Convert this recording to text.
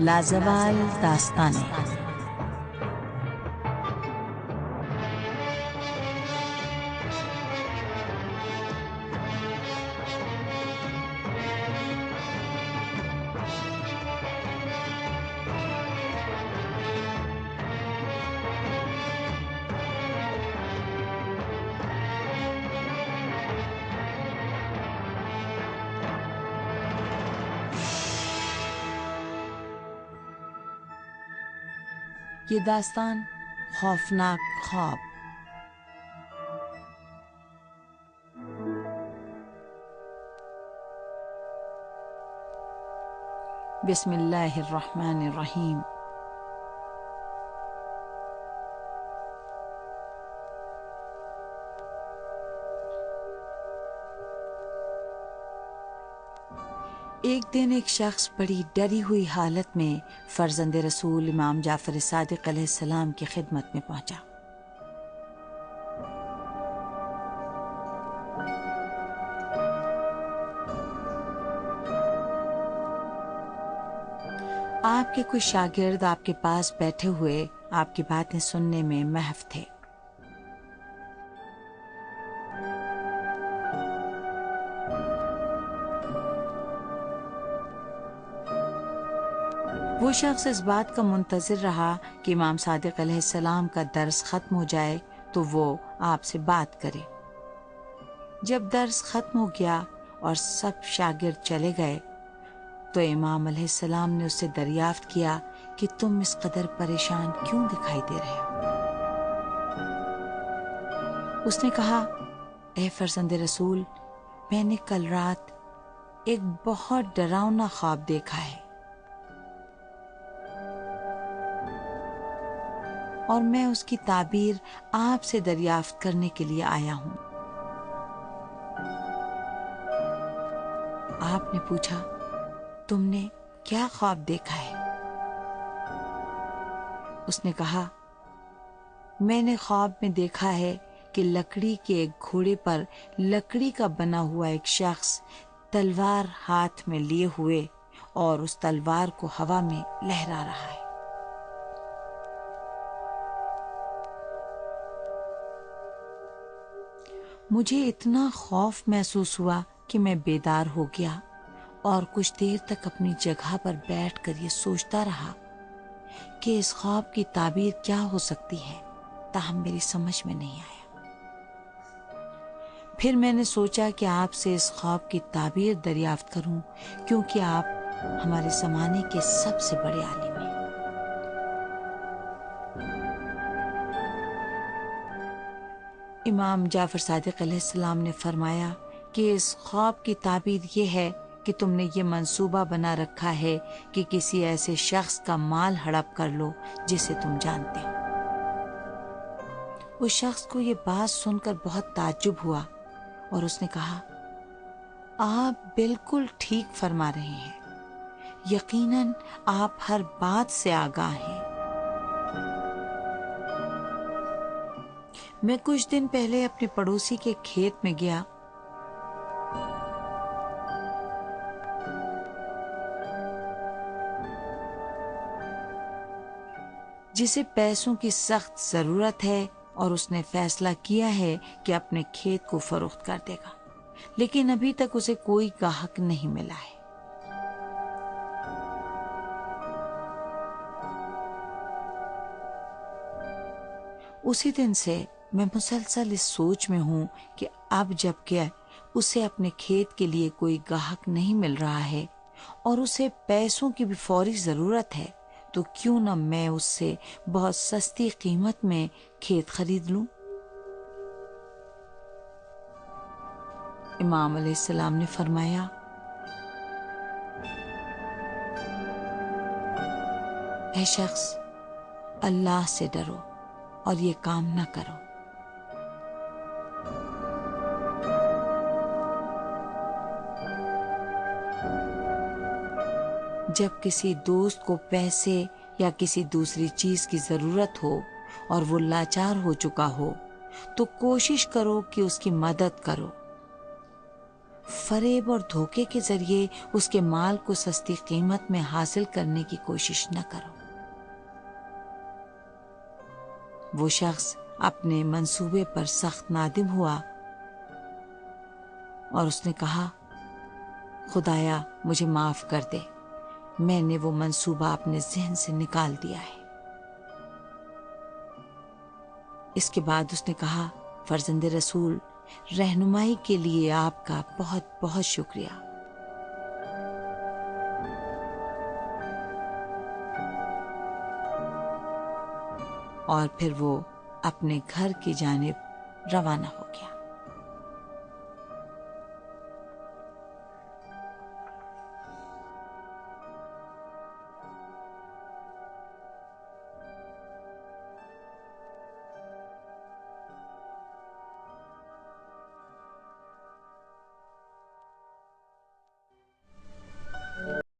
لازوال داستانیں یہ داستان خوفناک خواب۔ بسم اللہ الرحمن الرحیم۔ ایک دن ایک شخص بڑی ڈری ہوئی حالت میں فرزند رسول امام جعفر صادق علیہ السلام کی خدمت میں پہنچا۔ آپ کے کچھ شاگرد آپ کے پاس بیٹھے ہوئے آپ کی باتیں سننے میں محو تھے۔ وہ شخص اس بات کا منتظر رہا کہ امام صادق علیہ السلام کا درس ختم ہو جائے تو وہ آپ سے بات کرے۔ جب درس ختم ہو گیا اور سب شاگرد چلے گئے تو امام علیہ السلام نے اس سے دریافت کیا کہ تم اس قدر پریشان کیوں دکھائی دے رہے ہو؟ اس نے کہا، اے فرزند رسول، میں نے کل رات ایک بہت ڈراؤنا خواب دیکھا ہے اور میں اس کی تعبیر آپ سے دریافت کرنے کے لیے آیا ہوں۔ آپ نے پوچھا، تم نے کیا خواب دیکھا ہے؟ اس نے کہا، میں نے خواب میں دیکھا ہے کہ لکڑی کے ایک گھوڑے پر لکڑی کا بنا ہوا ایک شخص تلوار ہاتھ میں لیے ہوئے اور اس تلوار کو ہوا میں لہرا رہا ہے۔ مجھے اتنا خوف محسوس ہوا کہ میں بیدار ہو گیا اور کچھ دیر تک اپنی جگہ پر بیٹھ کر یہ سوچتا رہا کہ اس خواب کی تعبیر کیا ہو سکتی ہے، تاہم میری سمجھ میں نہیں آیا۔ پھر میں نے سوچا کہ آپ سے اس خواب کی تعبیر دریافت کروں، کیونکہ آپ ہمارے زمانے کے سب سے بڑے عالم ہیں۔ امام جعفر صادق علیہ السلام نے فرمایا کہ اس خواب کی تعبیر یہ ہے کہ تم نے یہ منصوبہ بنا رکھا ہے کہ کسی ایسے شخص کا مال ہڑپ کر لو جسے تم جانتے ہو۔ اس شخص کو یہ بات سن کر بہت تعجب ہوا اور اس نے کہا، آپ بالکل ٹھیک فرما رہے ہیں، یقیناً آپ ہر بات سے آگاہ ہیں۔ میں کچھ دن پہلے اپنے پڑوسی کے کھیت میں گیا۔ جسے پیسوں کی سخت ضرورت ہے اور اس نے فیصلہ کیا ہے کہ اپنے کھیت کو فروخت کر دے گا، لیکن ابھی تک اسے کوئی گاہک نہیں ملا ہے۔ اسی دن سے میں مسلسل اس سوچ میں ہوں کہ اب جب کہ اسے اپنے کھیت کے لیے کوئی گاہک نہیں مل رہا ہے اور اسے پیسوں کی بھی فوری ضرورت ہے تو کیوں نہ میں اس سے بہت سستی قیمت میں کھیت خرید لوں۔ امام علیہ السلام نے فرمایا، اے شخص، اللہ سے ڈرو اور یہ کام نہ کرو۔ جب کسی دوست کو پیسے یا کسی دوسری چیز کی ضرورت ہو اور وہ لاچار ہو چکا ہو تو کوشش کرو کہ اس کی مدد کرو۔ فریب اور دھوکے کے ذریعے اس کے مال کو سستی قیمت میں حاصل کرنے کی کوشش نہ کرو۔ وہ شخص اپنے منصوبے پر سخت نادم ہوا اور اس نے کہا، خدایا مجھے معاف کر دے، میں نے وہ منصوبہ اپنے ذہن سے نکال دیا ہے۔ اس کے بعد اس نے کہا، فرزند رسول، رہنمائی کے لیے آپ کا بہت بہت شکریہ۔ اور پھر وہ اپنے گھر کی جانب روانہ ہو گیا۔